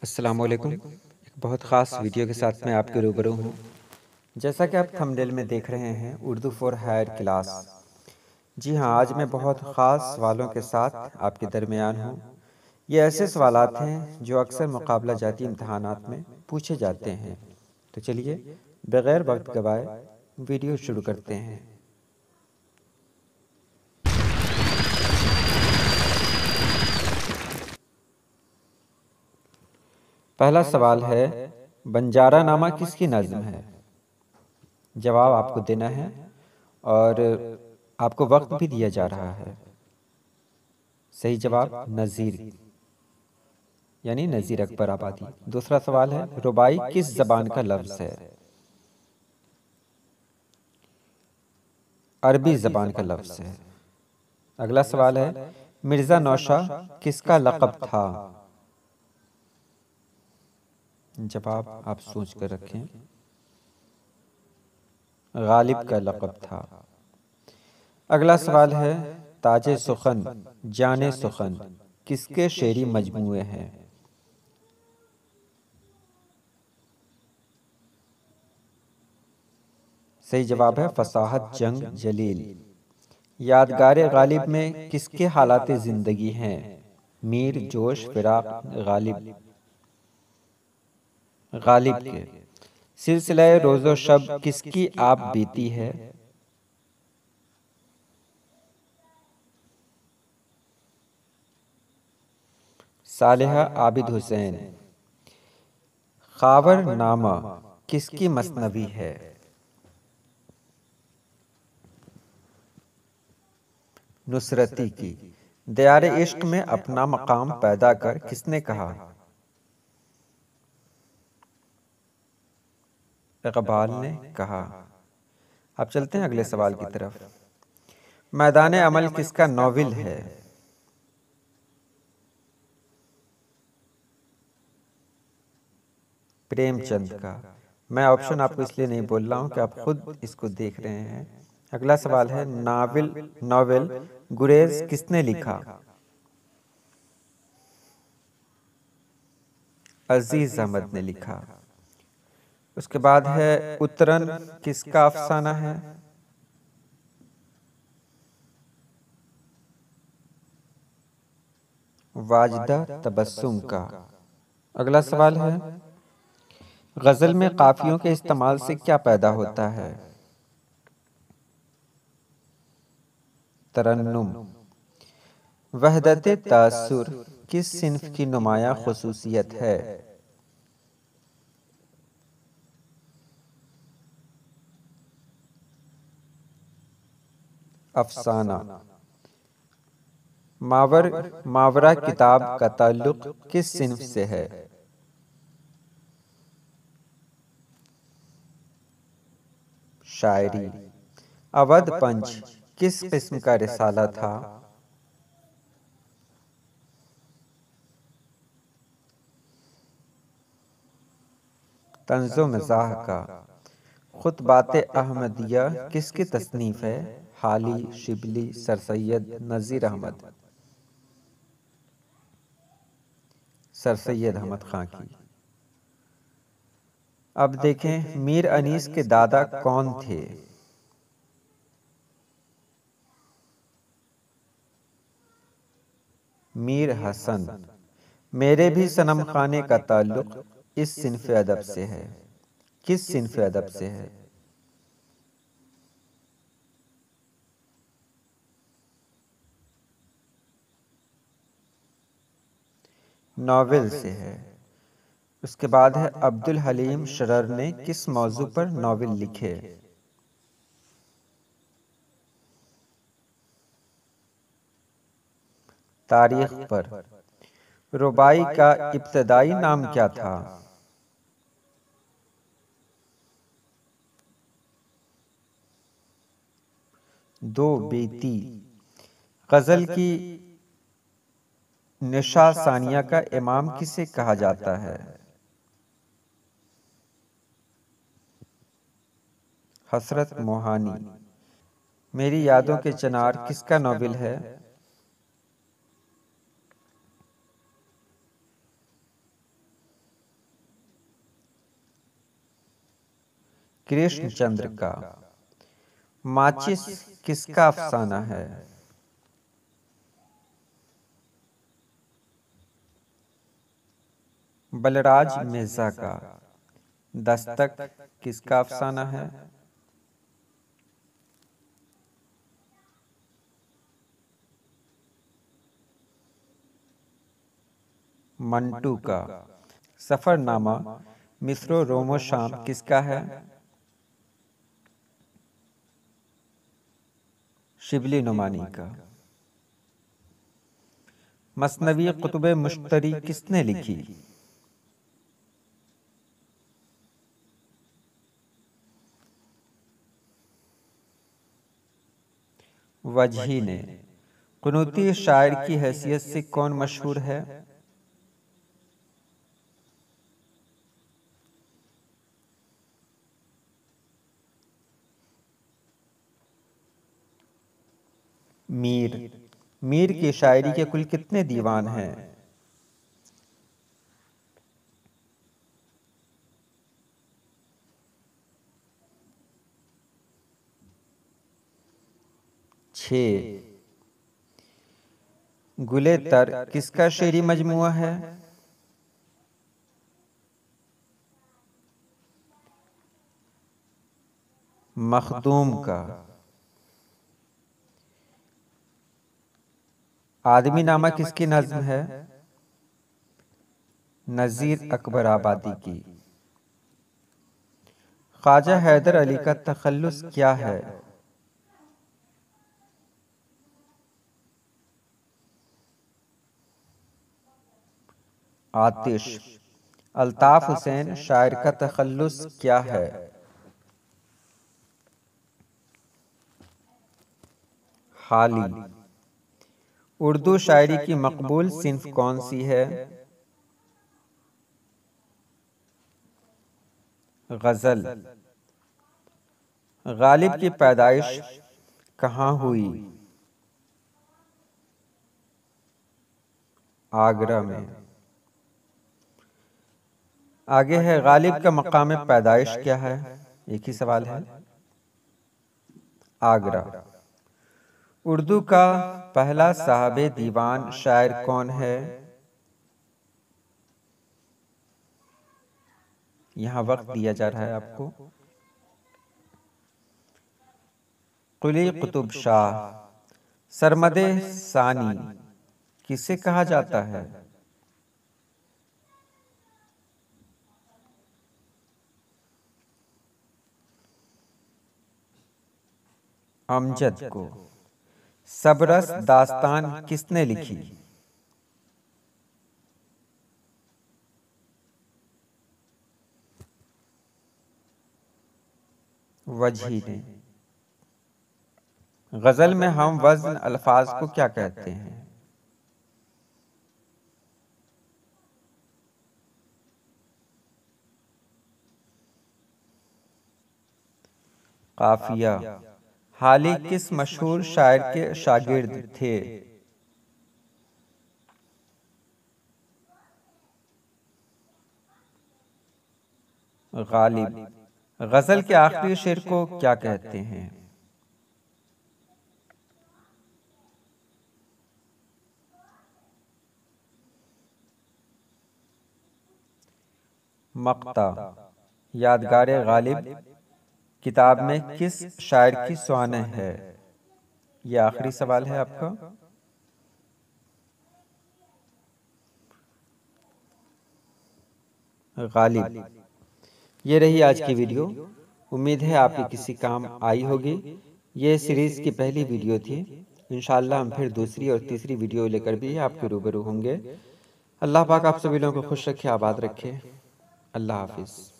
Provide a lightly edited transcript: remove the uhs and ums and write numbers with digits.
السلام علیکم، ایک بہت خاص ویڈیو کے ساتھ میں آپ کے روبرو ہوں۔ جیسا کہ آپ تھمبنیل میں دیکھ رہے ہیں، اردو فار ہائر کلاس۔ جی ہاں، آج میں بہت خاص سوالوں کے ساتھ آپ کے درمیان ہوں۔ یہ ایسے سوالات ہیں جو اکثر مقابلہ جاتی امتحانات میں پوچھے جاتے ہیں۔ تو چلیے بغیر وقت گوائے ویڈیو شروع کرتے ہیں۔ پہلا سوال ہے، بنجارہ نامہ کس کی نظم ہے؟ جواب آپ کو دینا ہے اور آپ کو وقت بھی دیا جا رہا ہے۔ صحیح جواب نذیر، یعنی نذیر اکبر آبادی۔ دوسرا سوال ہے، ربائی کس زبان کا لفظ ہے؟ عربی زبان کا لفظ ہے۔ اگلا سوال ہے، مرزا نوشا کس کا لقب تھا؟ جواب آپ سوچ کر رکھیں۔ غالب کا لقب تھا۔ اگلا سوال ہے، تاج سخن جان سخن کس کے شعری مجموعے ہیں؟ صحیح جواب ہے فصاحت جنگ جلیل۔ یادگار غالب میں کس کے حالات زندگی ہیں؟ میر، جوش، فراق، غالب؟ غالب کے۔ سلسلہ روز و شب کس کی آپ بیتی ہے؟ صالحہ عابد حسین۔ خاور نامہ کس کی مثنوی ہے؟ نصرتی کی۔ دیار عشق میں اپنا مقام پیدا کر کس نے کہا؟ اقبال نے کہا۔ اب چلتے ہیں اگلے سوال کی طرف۔ میدان عمل کس کا ناول ہے؟ پریم چند کا۔ میں آپشن آپ کو اس لیے نہیں بول رہا ہوں کہ آپ خود اس کو دیکھ رہے ہیں۔ اگلا سوال ہے، ناول گریز کس نے لکھا؟ عزیز احمد نے لکھا۔ اس کے بعد ہے، اترن کس کا افسانہ ہے؟ واجدہ تبسم کا۔ اگلا سوال ہے، غزل میں قافیوں کے استعمال سے کیا پیدا ہوتا ہے؟ ترنم۔ وحدت تاثر کس صنف کی نمایاں خصوصیت ہے؟ افسانہ۔ ماورا کتاب کا تعلق کس صنف سے ہے؟ شاعری۔ اودھ پنچ کس قسم کا رسالہ تھا؟ طنز و مزاح کا۔ خطبات احمدیہ کس کی تصنیف ہے؟ حالی، شبلی، سر سید، نذیر احمد؟ سر سید احمد خان کی۔ اب دیکھیں، میر انیس کے دادا کون تھے؟ میر حسن۔ میرے بھی صنم خانے کا تعلق اس صنف ادب سے ہے۔ کس صنف ادب سے ہے؟ ناول سے ہے۔ اس کے بعد ہے، عبدالحلیم شرر نے کس موضوع پر ناول لکھے؟ تاریخ پر۔ ربائی کا ابتدائی نام کیا تھا؟ دو بیتی۔ غزل کی نشا ثانیہ کا امام کسے کہا جاتا ہے؟ حسرت موہانی۔ میری یادوں کے چنار کس کا ناول ہے؟ کرشن چندر کا۔ ماچس کس کا افسانہ ہے؟ بلراج مرزا کا۔ دستک کس کا افسانہ ہے؟ منٹو کا۔ سفر نامہ مصر و روم و شام کس کا ہے؟ شبلی نعمانی کا۔ مثنوی قطب مشتری کس نے لکھی؟ وجہی نے۔ قنوتی شاعر کی حیثیت سے کون مشہور ہے؟ میر۔ میر کی شاعری کے کل کتنے دیوان ہیں؟ 6۔ گلِ تر کس کا شعری مجموعہ ہے؟ مخدوم کا۔ آدمی نامہ کس کی نظم ہے؟ نذیر اکبر آبادی کی۔ خواجہ حیدر علی کا تخلص کیا ہے؟ آتش۔ الطاف حسین شاعر کا تخلص کیا ہے؟ حالی۔ اردو شاعری کی مقبول صنف کون سی ہے؟ غزل۔ غالب کی پیدائش کہاں ہوئی؟ آگرہ میں۔ آگے ہے غالب کا مقام پیدائش کیا ہے؟ ایک ہی سوال ہے۔ آگرہ۔ اردو کا پہلا صاحب دیوان شاعر کون ہے؟ یہاں وقت دیا جا رہا ہے آپ کو۔ قلی قطب شاہ۔ سرمد ثانی کسے کہا جاتا ہے؟ امجد کو۔ سبرس داستان کس نے لکھی؟ وجہی نے۔ غزل میں ہم وزن الفاظ کو کیا کہتے ہیں؟ قافیہ۔ حالی کس مشہور شاعر کے شاگرد تھے؟ غالب۔ غزل کے آخری شعر کو کیا کہتے ہیں؟ مقطع۔ یادگار غالب کتاب میں کس شاعر کی سوانح ہے؟ یہ آخری سوال ہے آپ کا۔ غالب۔ یہ رہی آج کی ویڈیو۔ امید ہے آپ کی کسی کام آئی ہوگی۔ یہ سیریز کی پہلی ویڈیو تھی۔ انشاءاللہ ہم پھر دوسری اور تیسری ویڈیو لے کر بھی آپ کے روبرو ہوں گے۔ اللہ پاک آپ سبھی لوگوں کو خوش رکھے، آباد رکھے۔ اللہ حافظ۔